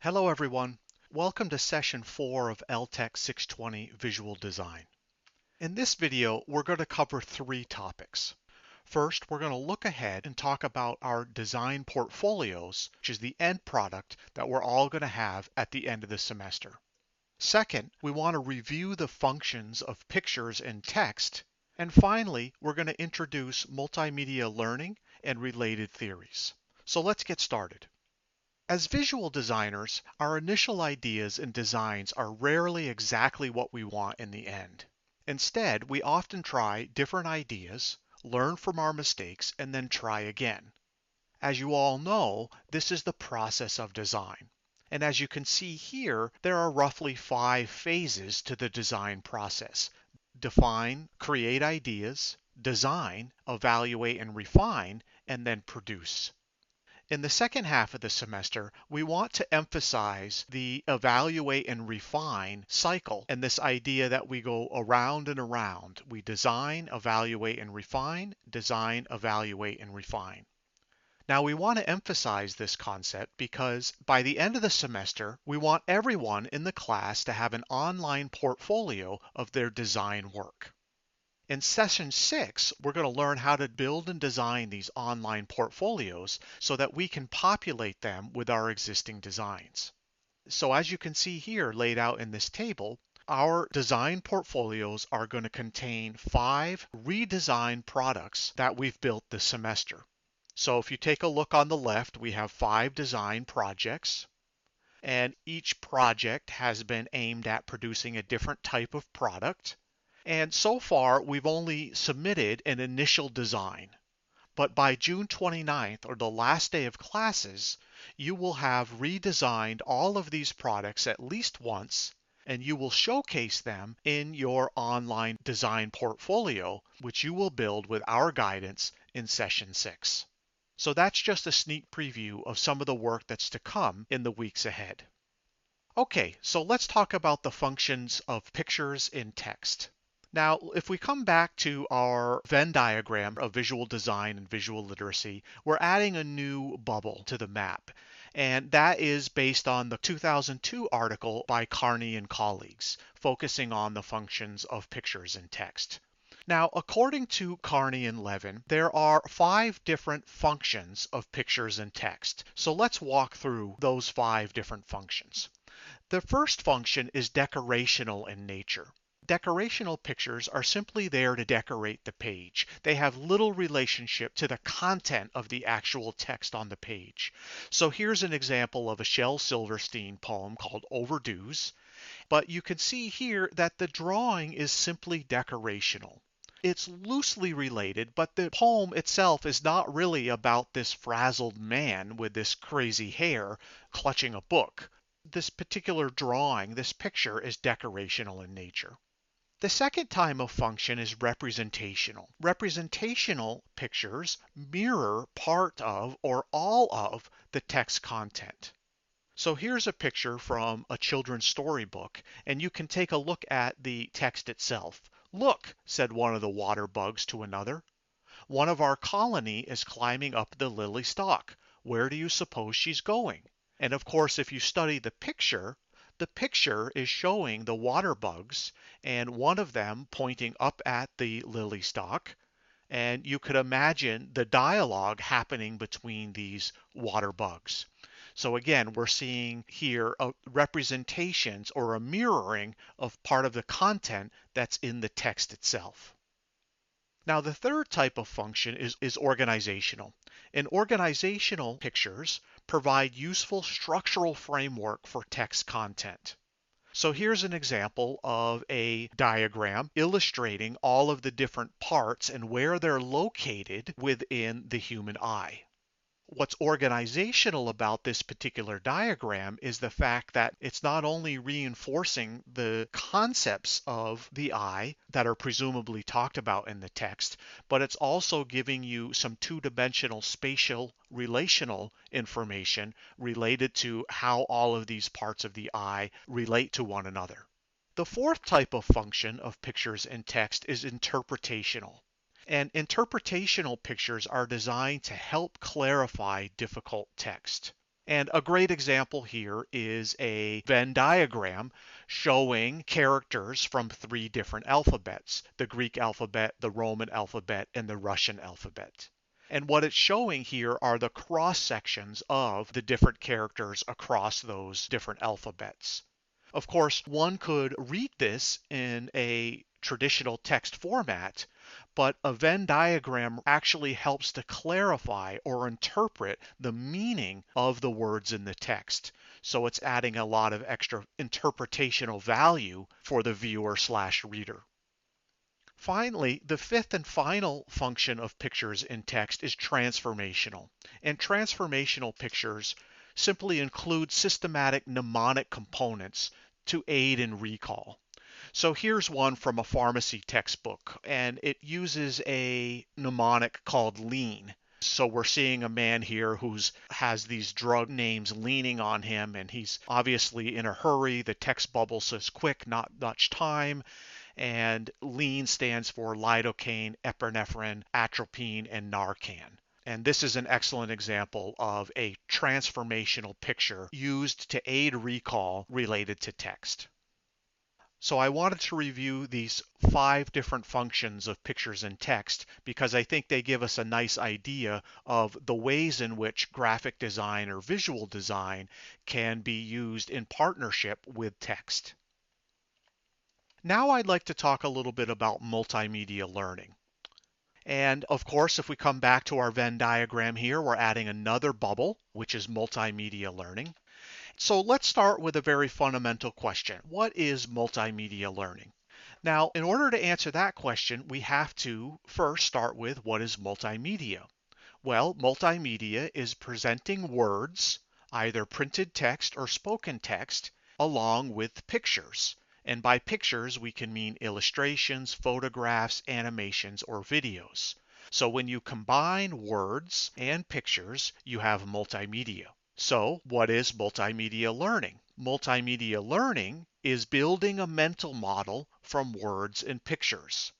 Hello everyone. Welcome to session 4 of LTEC 620 Visual Design. In this video, we're going to cover 3 topics. First, we're going to look ahead and talk about our design portfolios, which is the end product that we're all going to have at the end of the semester. Second, we want to review the functions of pictures and text. And finally, we're going to introduce multimedia learning and related theories. So let's get started. As visual designers, our initial ideas and designs are rarely exactly what we want in the end. Instead, we often try different ideas, learn from our mistakes, and then try again. As you all know, this is the process of design. And as you can see here, there are roughly 5 phases to the design process. Define, create ideas, design, evaluate and refine, and then produce. In the second half of the semester, we want to emphasize the evaluate and refine cycle and this idea that we go around and around. We design, evaluate and refine, design, evaluate and refine. Now we want to emphasize this concept because by the end of the semester, we want everyone in the class to have an online portfolio of their design work. In session 6, we're going to learn how to build and design these online portfolios so that we can populate them with our existing designs. So as you can see here laid out in this table, our design portfolios are going to contain 5 redesigned products that we've built this semester. So if you take a look on the left, we have 5 design projects, and each project has been aimed at producing a different type of product. And so far, we've only submitted an initial design. But by June 29th, or the last day of classes, you will have redesigned all of these products at least once, and you will showcase them in your online design portfolio, which you will build with our guidance in session 6. So that's just a sneak preview of some of the work that's to come in the weeks ahead. Okay, so let's talk about the functions of pictures in text. Now, if we come back to our Venn diagram of visual design and visual literacy, we're adding a new bubble to the map. And that is based on the 2002 article by Carney and colleagues, focusing on the functions of pictures in text. Now, according to Carney and Levin, there are 5 different functions of pictures in text. So let's walk through those 5 different functions. The first function is decorational in nature. Decorational pictures are simply there to decorate the page. They have little relationship to the content of the actual text on the page. So here's an example of a Shel Silverstein poem called Overdues, but you can see here that the drawing is simply decorational. It's loosely related, but the poem itself is not really about this frazzled man with this crazy hair clutching a book. This particular drawing, this picture, is decorational in nature. The second type of function is representational. Representational pictures mirror part of or all of the text content. So here's a picture from a children's storybook, and you can take a look at the text itself. "Look," said one of the water bugs to another. "One of our colony is climbing up the lily stalk. Where do you suppose she's going?" And of course, if you study the picture is showing the water bugs, and one of them pointing up at the lily stalk. And you could imagine the dialogue happening between these water bugs. So again, we're seeing here representations or a mirroring of part of the content that's in the text itself. Now, the third type of function is organizational. And organizational pictures provide useful structural framework for text content. So here's an example of a diagram illustrating all of the different parts and where they're located within the human eye. What's organizational about this particular diagram is the fact that it's not only reinforcing the concepts of the eye that are presumably talked about in the text, but it's also giving you some two-dimensional spatial relational information related to how all of these parts of the eye relate to one another. The fourth type of function of pictures in text is interpretational. And interpretational pictures are designed to help clarify difficult text. And a great example here is a Venn diagram showing characters from three different alphabets: the Greek alphabet, the Roman alphabet, and the Russian alphabet. And what it's showing here are the cross sections of the different characters across those different alphabets. Of course, one could read this in a traditional text format, but a Venn diagram actually helps to clarify or interpret the meaning of the words in the text. So it's adding a lot of extra interpretational value for the viewer/reader. Finally, the fifth and final function of pictures in text is transformational. And transformational pictures simply include systematic mnemonic components to aid in recall. So here's one from a pharmacy textbook, and it uses a mnemonic called lean. So we're seeing a man here who has these drug names leaning on him, and he's obviously in a hurry. The text bubble says quick, not much time. And lean stands for lidocaine, epinephrine, atropine, and Narcan. And this is an excellent example of a transformational picture used to aid recall related to text. So I wanted to review these 5 different functions of pictures and text because I think they give us a nice idea of the ways in which graphic design or visual design can be used in partnership with text. Now I'd like to talk a little bit about multimedia learning. And of course, if we come back to our Venn diagram here, we're adding another bubble, which is multimedia learning. So let's start with a very fundamental question. What is multimedia learning? Now, in order to answer that question, we have to first start with what is multimedia? Well, multimedia is presenting words, either printed text or spoken text, along with pictures. And by pictures, we can mean illustrations, photographs, animations, or videos. So when you combine words and pictures, you have multimedia. So what is multimedia learning? Multimedia learning is building a mental model from words and pictures.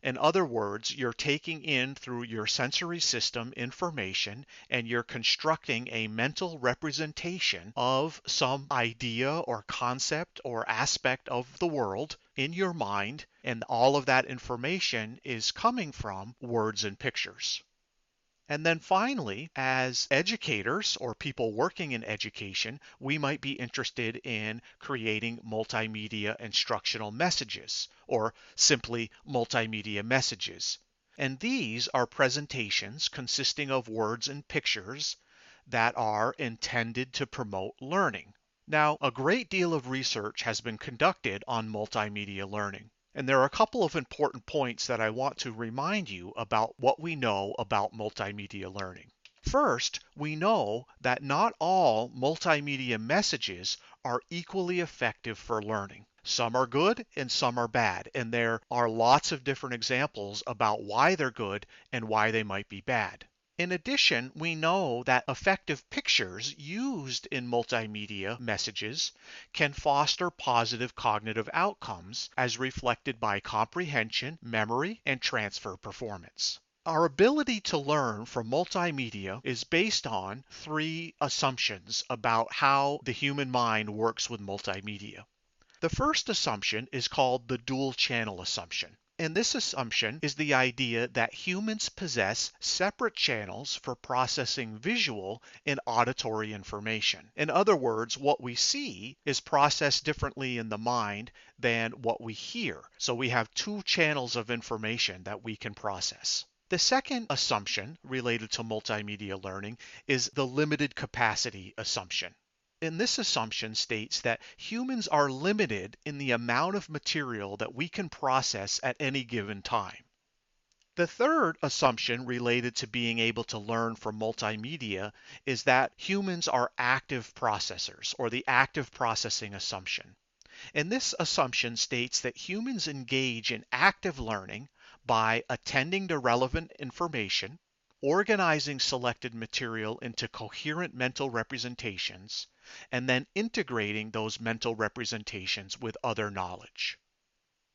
In other words, you're taking in through your sensory system information and you're constructing a mental representation of some idea or concept or aspect of the world in your mind, and all of that information is coming from words and pictures. And then finally, as educators or people working in education, we might be interested in creating multimedia instructional messages, or simply multimedia messages. And these are presentations consisting of words and pictures that are intended to promote learning. Now, a great deal of research has been conducted on multimedia learning. And there are a couple of important points that I want to remind you about what we know about multimedia learning. First, we know that not all multimedia messages are equally effective for learning. Some are good and some are bad, and there are lots of different examples about why they're good and why they might be bad. In addition, we know that effective pictures used in multimedia messages can foster positive cognitive outcomes as reflected by comprehension, memory, and transfer performance. Our ability to learn from multimedia is based on 3 assumptions about how the human mind works with multimedia. The first assumption is called the dual channel assumption. And this assumption is the idea that humans possess separate channels for processing visual and auditory information. In other words, what we see is processed differently in the mind than what we hear. So we have 2 channels of information that we can process. The second assumption related to multimedia learning is the limited capacity assumption. And this assumption states that humans are limited in the amount of material that we can process at any given time. The third assumption related to being able to learn from multimedia is that humans are active processors, or the active processing assumption. And this assumption states that humans engage in active learning by attending to relevant information, organizing selected material into coherent mental representations, and then integrating those mental representations with other knowledge.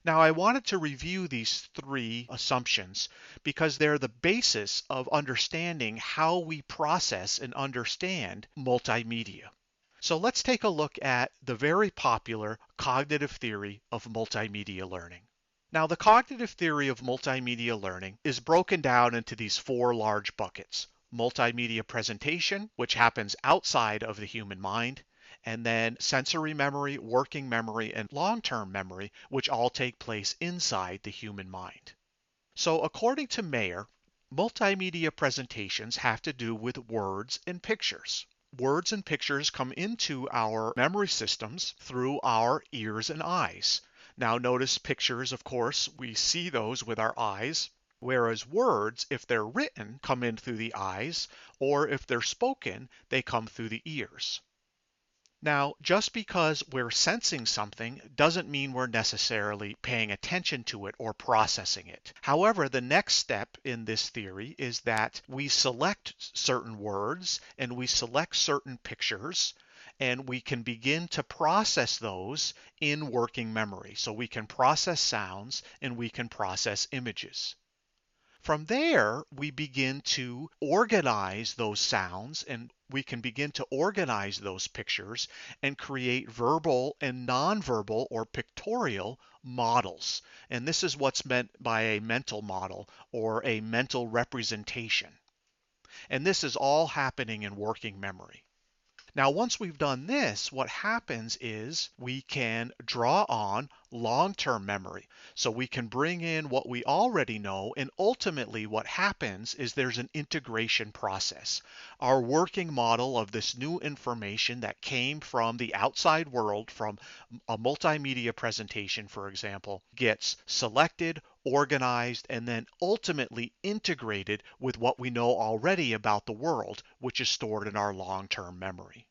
Now, I wanted to review these three assumptions because they're the basis of understanding how we process and understand multimedia. So let's take a look at the very popular cognitive theory of multimedia learning. Now, the cognitive theory of multimedia learning is broken down into these four large buckets: multimedia presentation, which happens outside of the human mind, and then sensory memory, working memory, and long-term memory, which all take place inside the human mind. So according to Mayer, multimedia presentations have to do with words and pictures. Words and pictures come into our memory systems through our ears and eyes. Now notice pictures, of course, we see those with our eyes, whereas words, if they're written, come in through the eyes, or if they're spoken, they come through the ears. Now, just because we're sensing something doesn't mean we're necessarily paying attention to it or processing it. However, the next step in this theory is that we select certain words and we select certain pictures, and we can begin to process those in working memory. So we can process sounds and we can process images. From there, we begin to organize those sounds and we can begin to organize those pictures and create verbal and nonverbal or pictorial models. And this is what's meant by a mental model or a mental representation. And this is all happening in working memory. Now, once we've done this, what happens is we can draw on long-term memory. So we can bring in what we already know, and ultimately what happens is there's an integration process. Our working model of this new information that came from the outside world, from a multimedia presentation, for example, gets selected, organized, and then ultimately integrated with what we know already about the world, which is stored in our long-term memory.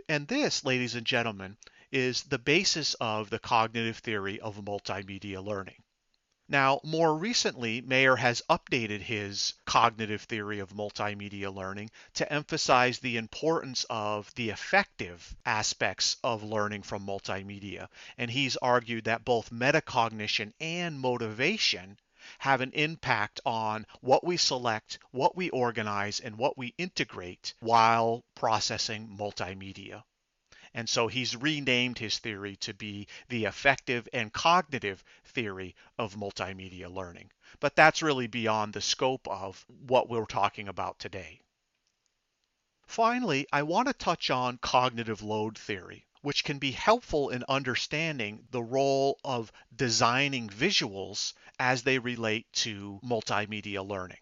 And this, ladies and gentlemen, is the basis of the cognitive theory of multimedia learning. Now, more recently, Mayer has updated his cognitive theory of multimedia learning to emphasize the importance of the affective aspects of learning from multimedia. And he's argued that both metacognition and motivation have an impact on what we select, what we organize, and what we integrate while processing multimedia. And so he's renamed his theory to be the affective and cognitive theory of multimedia learning. But that's really beyond the scope of what we're talking about today. Finally, I want to touch on cognitive load theory, which can be helpful in understanding the role of designing visuals as they relate to multimedia learning.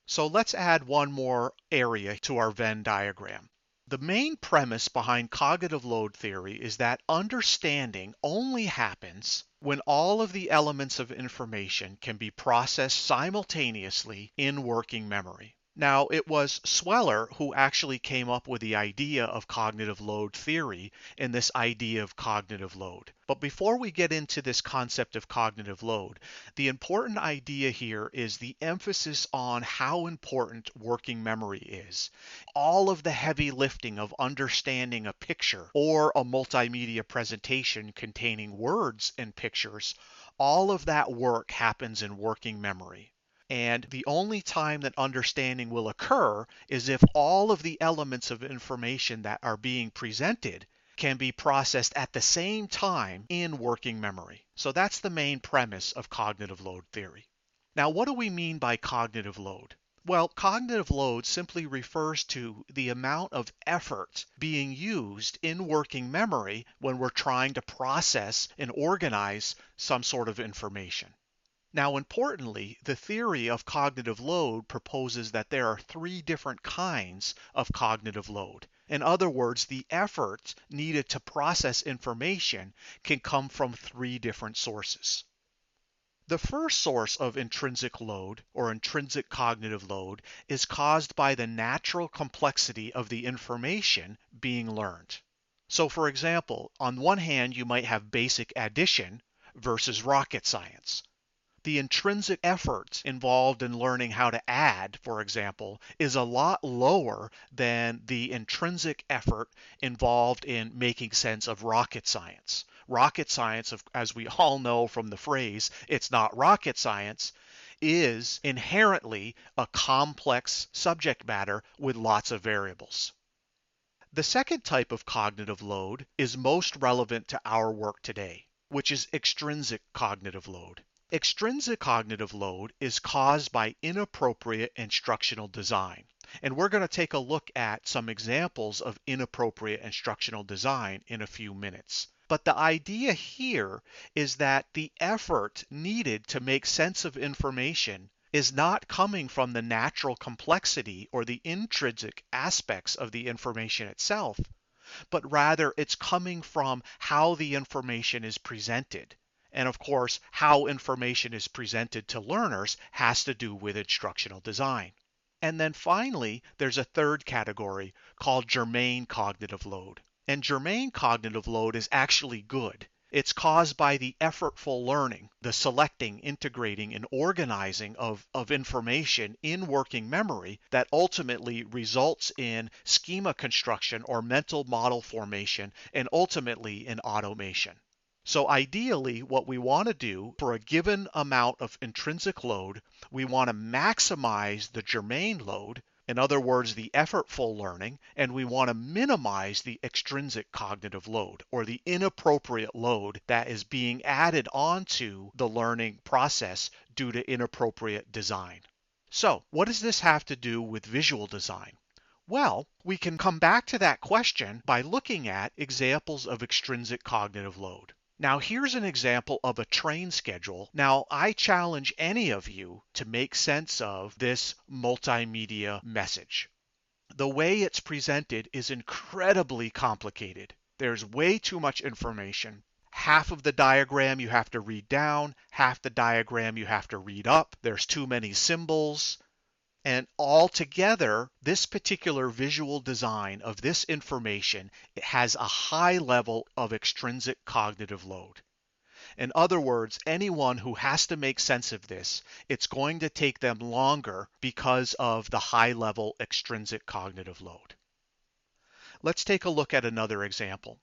So let's add one more area to our Venn diagram. The main premise behind cognitive load theory is that understanding only happens when all of the elements of information can be processed simultaneously in working memory. Now, it was Sweller who actually came up with the idea of cognitive load theory and this idea of cognitive load. But before we get into this concept of cognitive load, the important idea here is the emphasis on how important working memory is. All of the heavy lifting of understanding a picture or a multimedia presentation containing words and pictures, all of that work happens in working memory. And the only time that understanding will occur is if all of the elements of information that are being presented can be processed at the same time in working memory. So that's the main premise of cognitive load theory. Now, what do we mean by cognitive load? Well, cognitive load simply refers to the amount of effort being used in working memory when we're trying to process and organize some sort of information. Now, importantly, the theory of cognitive load proposes that there are three different kinds of cognitive load. In other words, the effort needed to process information can come from three different sources. The first source of intrinsic load, or intrinsic cognitive load, is caused by the natural complexity of the information being learned. So, for example, on one hand, you might have basic addition versus rocket science. The intrinsic effort involved in learning how to add, for example, is a lot lower than the intrinsic effort involved in making sense of rocket science. rocket science, as we all know from the phrase, it's not rocket science, is inherently a complex subject matter with lots of variables. The second type of cognitive load is most relevant to our work today, which is extrinsic cognitive load. Extrinsic cognitive load is caused by inappropriate instructional design. And we're going to take a look at some examples of inappropriate instructional design in a few minutes. But the idea here is that the effort needed to make sense of information is not coming from the natural complexity or the intrinsic aspects of the information itself, but rather it's coming from how the information is presented. And of course, how information is presented to learners has to do with instructional design. And then finally, there's a third category called germane cognitive load. And germane cognitive load is actually good. It's caused by the effortful learning, the selecting, integrating, and organizing of information in working memory that ultimately results in schema construction or mental model formation and ultimately in automation. So ideally, what we want to do for a given amount of intrinsic load, we want to maximize the germane load, in other words, the effortful learning, and we want to minimize the extrinsic cognitive load, or the inappropriate load that is being added onto the learning process due to inappropriate design. So, what does this have to do with visual design? Well, we can come back to that question by looking at examples of extrinsic cognitive load. Now here's an example of a train schedule. Now I challenge any of you to make sense of this multimedia message. The way it's presented is incredibly complicated. There's way too much information. Half of the diagram you have to read down, half the diagram you have to read up. There's too many symbols. And altogether, this particular visual design of this information has a high level of extrinsic cognitive load. In other words, anyone who has to make sense of this, it's going to take them longer because of the high level extrinsic cognitive load. Let's take a look at another example.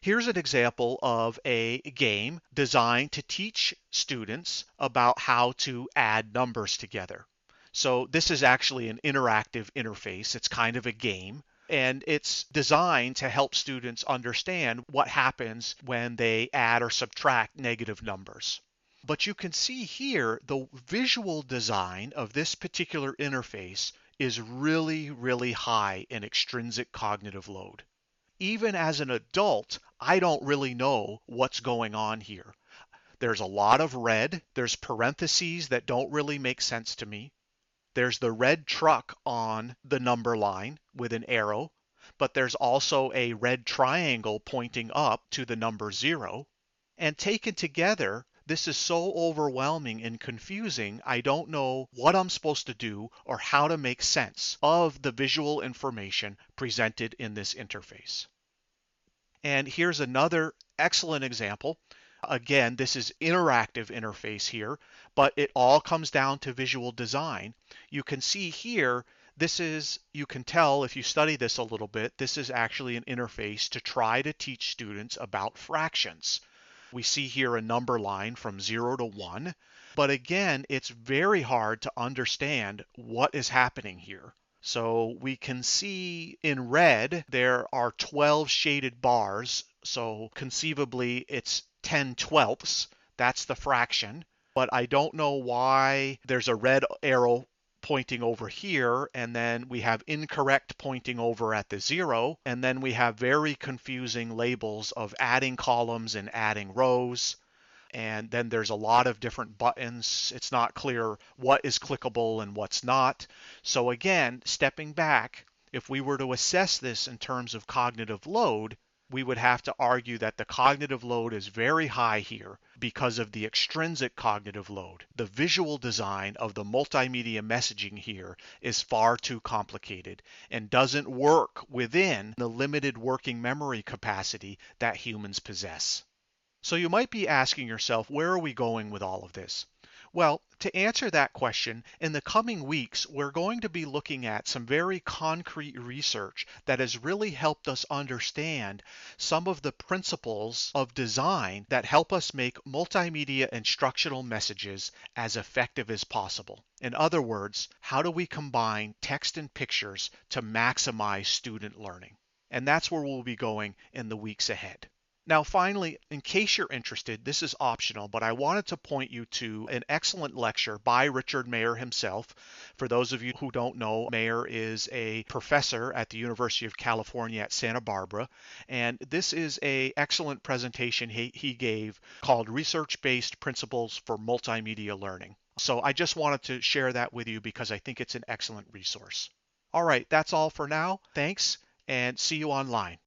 Here's an example of a game designed to teach students about how to add numbers together. So this is actually an interactive interface. It's kind of a game, and it's designed to help students understand what happens when they add or subtract negative numbers. But you can see here the visual design of this particular interface is really, really high in extrinsic cognitive load. Even as an adult, I don't really know what's going on here. There's a lot of red. There's parentheses that don't really make sense to me. There's the red truck on the number line with an arrow, but there's also a red triangle pointing up to the number 0. And taken together, this is so overwhelming and confusing, I don't know what I'm supposed to do or how to make sense of the visual information presented in this interface. And here's another excellent example. Again, this is interactive interface here, but it all comes down to visual design. You can see here, you can tell if you study this a little bit, this is actually an interface to try to teach students about fractions. We see here a number line from 0 to 1, but again, it's very hard to understand what is happening here. So we can see in red, there are 12 shaded bars, so conceivably it's 10/12. That's the fraction, but I don't know why there's a red arrow pointing over here, and then we have incorrect pointing over at the 0, and then we have very confusing labels of adding columns and adding rows, and then there's a lot of different buttons. It's not clear what is clickable and what's not. So again, stepping back, if we were to assess this in terms of cognitive load, we would have to argue that the cognitive load is very high here because of the extrinsic cognitive load. The visual design of the multimedia messaging here is far too complicated and doesn't work within the limited working memory capacity that humans possess. So you might be asking yourself, where are we going with all of this? Well, to answer that question, in the coming weeks, we're going to be looking at some very concrete research that has really helped us understand some of the principles of design that help us make multimedia instructional messages as effective as possible. In other words, how do we combine text and pictures to maximize student learning? And that's where we'll be going in the weeks ahead. Now, finally, in case you're interested, this is optional, but I wanted to point you to an excellent lecture by Richard Mayer himself. For those of you who don't know, Mayer is a professor at the University of California at Santa Barbara, and this is an excellent presentation he gave called Research-Based Principles for Multimedia Learning. So I just wanted to share that with you because I think it's an excellent resource. All right, that's all for now. Thanks, and see you online.